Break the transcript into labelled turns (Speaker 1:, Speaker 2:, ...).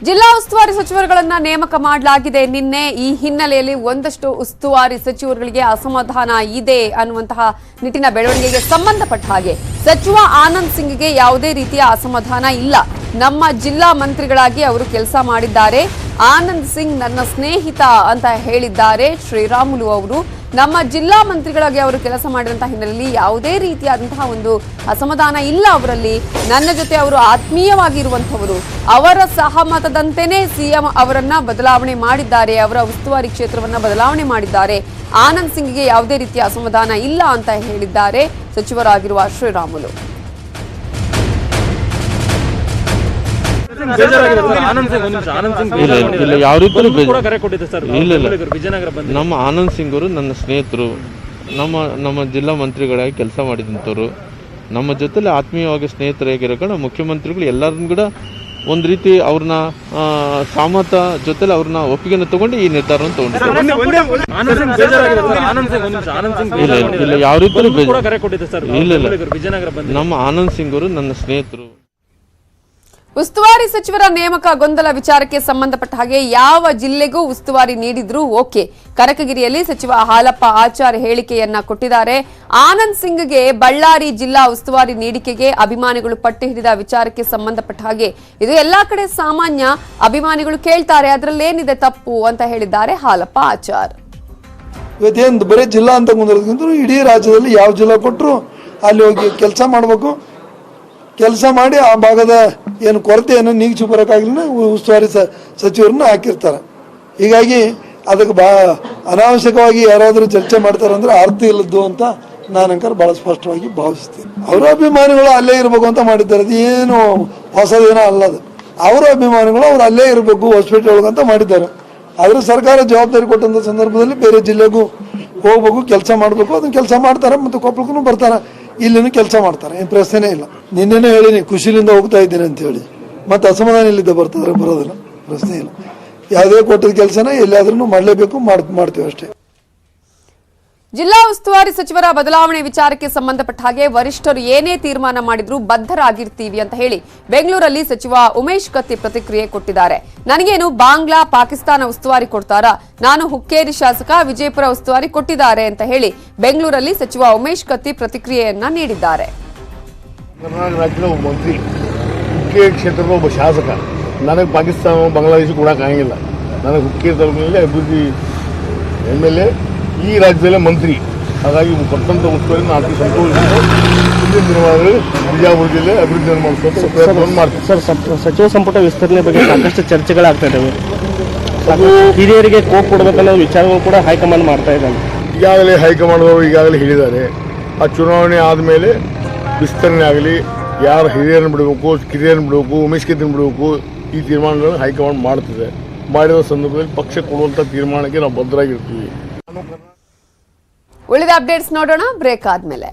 Speaker 1: ಜಿಲ್ಲಾ ಉಸ್ತುವಾರಿ ಸಚಿವರುಗಳನ್ನ ನೇಮಕ ಮಾಡಲಾಗಿದೆ ನಿನ್ನೆ. ಈ ಹಿನ್ನೆಲೆಯಲ್ಲಿ ಒಂದಷ್ಟು ಉಸ್ತುವಾರಿ ಸಚಿವರುಗಳಿಗೆ ಅಸಮಾಧಾನ ಇದೆ ಅನ್ನುವಂತಹ ನಿಟ್ಟಿನ ಬೆಳವಣಿಗೆಗೆ ಸಂಬಂಧಪಟ್ಟ ಹಾಗೆ ಸಚಿವ ಆನಂದ್ ಸಿಂಗ್ಗೆ ಯಾವುದೇ ರೀತಿಯ ಅಸಮಾಧಾನ ಇಲ್ಲ. ನಮ್ಮ ಜಿಲ್ಲಾ ಮಂತ್ರಿಗಳಾಗಿ ಅವರು ಕೆಲಸ ಮಾಡಿದ್ದಾರೆ. ಆನಂದ್ ಸಿಂಗ್ ನನ್ನ ಸ್ನೇಹಿತ ಅಂತ ಹೇಳಿದ್ದಾರೆ ಶ್ರೀರಾಮುಲು ಅವರು. ನಮ್ಮ ಜಿಲ್ಲಾ ಮಂತ್ರಿಗಳಾಗಿ ಅವರು ಕೆಲಸ ಮಾಡಿದಂತಹ ಹಿನ್ನೆಲೆಯಲ್ಲಿ ಯಾವುದೇ ರೀತಿಯಾದಂತಹ ಒಂದು ಅಸಮಾಧಾನ ಇಲ್ಲ ಅವರಲ್ಲಿ. ನನ್ನ ಜೊತೆ ಅವರು ಆತ್ಮೀಯವಾಗಿರುವಂತವರು. ಅವರ ಸಹಮತದಂತೆಯೇ ಸಿಎಂ ಅವರನ್ನ ಬದಲಾವಣೆ ಮಾಡಿದ್ದಾರೆ, ಅವರ ಉಸ್ತುವಾರಿ ಕ್ಷೇತ್ರವನ್ನ ಬದಲಾವಣೆ ಮಾಡಿದ್ದಾರೆ. ಆನಂದ್ ಸಿಂಗ್ಗೆ ಯಾವುದೇ ರೀತಿಯ ಅಸಮಾಧಾನ ಇಲ್ಲ ಅಂತ ಹೇಳಿದ್ದಾರೆ ಸಚಿವರಾಗಿರುವ ಶ್ರೀರಾಮುಲು.
Speaker 2: ನಮ್ಮ ಆನಂದ್ ಸಿಂಗ್ ಅವರು ನನ್ನ ಸ್ನೇಹಿತರು, ನಮ್ಮ ಜಿಲ್ಲಾ ಮಂತ್ರಿಗಳಾಗಿ ಕೆಲಸ ಮಾಡಿದಂಥವ್ರು, ನಮ್ಮ ಜೊತೆಲಿ ಆತ್ಮೀಯವಾಗಿ ಸ್ನೇಹಿತರಾಗಿರೋಕೆ ನಮ್ಮ ಮುಖ್ಯಮಂತ್ರಿಗಳು ಎಲ್ಲರನ್ನು ಕೂಡ ಒಂದು ರೀತಿ ಅವ್ರನ್ನ ಸಹಮತ ಜೊತೆಲಿ ಅವ್ರನ್ನ ಒಪ್ಪಿಗೆನ ತಗೊಂಡು ಈ ನಿರ್ಧಾರವನ್ನು ತಗೊಂಡಿದ್ದಾರೆ. ಯಾವ ರೀತಿ ನಮ್ಮ ಆನಂದ್ ಸಿಂಗ್ ಅವರು ನನ್ನ ಸ್ನೇಹಿತರು.
Speaker 1: ಉಸ್ತುವಾರಿ ಸಚಿವರ ನೇಮಕ ಗೊಂದಲ ವಿಚಾರಕ್ಕೆ ಸಂಬಂಧಪಟ್ಟ ಹಾಗೆ ಯಾವ ಜಿಲ್ಲೆಗೂ ಉಸ್ತುವಾರಿ ನೀಡಿದ್ರು ಓಕೆ. ಕನಕಗಿರಿಯಲ್ಲಿ ಸಚಿವ ಹಾಲಪ್ಪ ಆಚಾರ್ ಹೇಳಿಕೆಯನ್ನ ಕೊಟ್ಟಿದ್ದಾರೆ. ಆನಂದ್ ಸಿಂಗ್ಗೆ ಬಳ್ಳಾರಿ ಜಿಲ್ಲಾ ಉಸ್ತುವಾರಿ ನೀಡಿಕೆಗೆ ಅಭಿಮಾನಿಗಳು ಪಟ್ಟು ಹಿಡಿದ ವಿಚಾರಕ್ಕೆ ಸಂಬಂಧಪಟ್ಟ ಹಾಗೆ ಇದು ಎಲ್ಲಾ ಕಡೆ ಸಾಮಾನ್ಯ. ಅಭಿಮಾನಿಗಳು ಕೇಳ್ತಾರೆ, ಅದರಲ್ಲೇನಿದೆ ತಪ್ಪು ಅಂತ ಹೇಳಿದ್ದಾರೆ ಹಾಲಪ್ಪ ಆಚಾರ್.
Speaker 3: ಇವತ್ತೇನು ಬರೀ ಜಿಲ್ಲಾ ಅಂತ ಮುಂದುವರೆದ್ಕಿಂತ ಇಡೀ ರಾಜ್ಯದಲ್ಲಿ ಯಾವ ಜಿಲ್ಲಾ ಕೊಟ್ಟರು ಅಲ್ಲಿ ಹೋಗಿ ಕೆಲಸ ಮಾಡಬೇಕು. ಕೆಲಸ ಮಾಡಿ ಆ ಭಾಗದ ಏನು ಕೊರತೆಯನ್ನು ನೀಗಿಸಿ ಬರೋಕ್ಕಾಗಲಿನ ಉಸ್ತುವಾರಿ ಸಚಿವರನ್ನ ಹಾಕಿರ್ತಾರೆ. ಹೀಗಾಗಿ ಅದಕ್ಕೆ ಅನಾವಶ್ಯಕವಾಗಿ ಯಾರಾದರೂ ಚರ್ಚೆ ಮಾಡ್ತಾರೆ ಅಂದ್ರೆ ಅರ್ಥ ಇಲ್ಲದ್ದು ಅಂತ ನಾನಂಕರ್ ಬಹಳ ಸ್ಪಷ್ಟವಾಗಿ ಭಾವಿಸ್ತೀನಿ. ಅವರ ಅಭಿಮಾನಿಗಳು ಅಲ್ಲೇ ಇರಬೇಕು ಅಂತ ಮಾಡಿದ್ದಾರೆ. ಅದು ಏನು ಹೊಸದೇನೋ ಅಲ್ಲದು. ಅವರ ಅಭಿಮಾನಿಗಳು ಅವ್ರು ಅಲ್ಲೇ ಇರಬೇಕು ಹಾಸ್ಪಿಟಲ್ ಒಳಗಂತ ಮಾಡಿದ್ದಾರೆ. ಆದರೆ ಸರ್ಕಾರ ಜವಾಬ್ದಾರಿ ಕೊಟ್ಟಂಥ ಸಂದರ್ಭದಲ್ಲಿ ಬೇರೆ ಜಿಲ್ಲೆಗೂ ಹೋಗ್ಬೇಕು, ಕೆಲಸ ಮಾಡಬೇಕು. ಅದನ್ನ ಕೆಲಸ ಮಾಡ್ತಾರೆ ಮತ್ತು ಕೊಪ್ಪಳಕ್ಕೂ ಬರ್ತಾರೆ, ಇಲ್ಲಿನೂ ಕೆಲಸ ಮಾಡ್ತಾರೆ. ಏನು ಪ್ರಶ್ನೆ ಇಲ್ಲ. ನಿನ್ನೆನೇ ಹೇಳಿನಿ ಖುಷಿಲಿಂದ ಹೋಗ್ತಾ ಇದ್ದೀನಿ ಅಂತ ಹೇಳಿ. ಮತ್ತೆ ಅಸಮಾಧಾನ ಇಲ್ಲಿದ್ದ ಬರ್ತಾರೆ, ಬರೋದಿಲ್ಲ, ಪ್ರಶ್ನೆ ಇಲ್ಲ. ಯಾವುದೇ ಕೊಟ್ಟಿದ್ದ ಕೆಲಸನ ಎಲ್ಲಾದ್ರೂ ಮಾಡಲೇಬೇಕು, ಮಾಡ್ತೀವಿ ಅಷ್ಟೇ.
Speaker 1: ಜಿಲ್ಲಾ ಉಸ್ತುವಾರಿ ಸಚಿವರ ಬದಲಾವಣೆ ವಿಚಾರಕ್ಕೆ ಸಂಬಂಧಪಟ್ಟ ಹಾಗೆ ವರಿಷ್ಠರು ಏನೇ ತೀರ್ಮಾನ ಮಾಡಿದ್ರು ಬದ್ಧರಾಗಿರ್ತೀವಿ ಅಂತ ಹೇಳಿ ಬೆಂಗಳೂರಲ್ಲಿ ಸಚಿವ ಉಮೇಶ್ ಕತ್ತಿ ಪ್ರತಿಕ್ರಿಯೆ ಕೊಟ್ಟಿದ್ದಾರೆ. ನನಗೇನು ಬಾಂಗ್ಲಾ ಪಾಕಿಸ್ತಾನ ಉಸ್ತುವಾರಿ ಕೊಡ್ತಾರಾ? ನಾನು ಹುಕ್ಕೇರಿ ಶಾಸಕ, ವಿಜಯಪುರ ಉಸ್ತುವಾರಿ ಕೊಟ್ಟಿದ್ದಾರೆ ಅಂತ ಹೇಳಿ ಬೆಂಗಳೂರಲ್ಲಿ ಸಚಿವ ಉಮೇಶ್ ಕತ್ತಿ ಪ್ರತಿಕ್ರಿಯೆಯನ್ನ ನೀಡಿದ್ದಾರೆ.
Speaker 4: ಕರ್ನಾಟಕ ರಾಜ್ಯದ ಒಬ್ಬ ಮಂತ್ರಿ, ಹುಕ್ಕೇರಿ ಕ್ಷೇತ್ರದ ಒಬ್ಬ ಶಾಸಕ. ನನಗೆ ಪಾಕಿಸ್ತಾನ ಬಾಂಗ್ಲಾದೇಶ ಕೊಡೋಕ್ಕಾಗಿಲ್ಲ. ನನಗೆ ಹುಕ್ಕೇರಿ ತಾಲೂಕಿನಲ್ಲಿ ಅಭಿವೃದ್ಧಿ MLA, ಈ ರಾಜ್ಯದಲ್ಲೇ ಮಂತ್ರಿ. ಹಾಗಾಗಿ ಕೊಟ್ಟಂತ ಉಸ್ತುವಾರಿ ನಾನು ಅತಿ ಸಂತೋಷದಿಂದ ಮುಂದಿನ ದಿನಗಳಲ್ಲಿ ಬಿಜಾಪುರ ಜಿಲ್ಲೆ ಅಭಿವೃದ್ಧಿಯನ್ನು ಮಾಡಿಸುವಂತ ಪ್ರಯತ್ನವನ್ನು ಮಾಡ್ತೀವಿ.
Speaker 5: ಸರ್, ಸಚಿವ ಸಂಪುಟ ವಿಸ್ತರಣೆ ಬಗ್ಗೆ ಸಾಕಷ್ಟು ಚರ್ಚೆಗಳಾಗ್ತಾ ಇದ್ದಾವೆ. ಅದು ಹಿರಿಯರಿಗೆ ಕೋಪ್ ಕೊಡಬೇಕನ್ನೋ ವಿಚಾರಗಳು ಕೂಡ ಹೈಕಮಾಂಡ್ ಮಾಡ್ತಾ ಇದ್ದಾನೆ.
Speaker 4: ಈಗಾಗಲೇ ಹೈಕಮಾಂಡ್ದವರು ಈಗಾಗಲೇ ಹೇಳಿದ್ದಾರೆ, ಆ ಚುನಾವಣೆ ಆದಮೇಲೆ ವಿಸ್ತರಣೆ ಆಗಲಿ, ಯಾರು ಹಿರಿಯರನ್ನು ಬಿಡಬೇಕು, ಕಿರಿಯರನ್ನು ಬಿಡಬೇಕು, ಉಮೇಶ್ ಕತ್ತಿನ ಬಿಡಬೇಕು, ಈ ತೀರ್ಮಾನಗಳನ್ನು ಹೈಕಮಾಂಡ್ ಮಾಡ್ತದೆ. ಮಾಡಿದ ಸಂದರ್ಭದಲ್ಲಿ ಪಕ್ಷ ಕೊಡುವಂಥ ತೀರ್ಮಾನಕ್ಕೆ ನಾವು ಬದ್ಧರಾಗಿರ್ತೀವಿ.
Speaker 1: ಉಳಿದ ಅಪ್ಡೇಟ್ಸ್ ನೋಡೋಣ ಬ್ರೇಕ್ ಆದ್ಮೇಲೆ.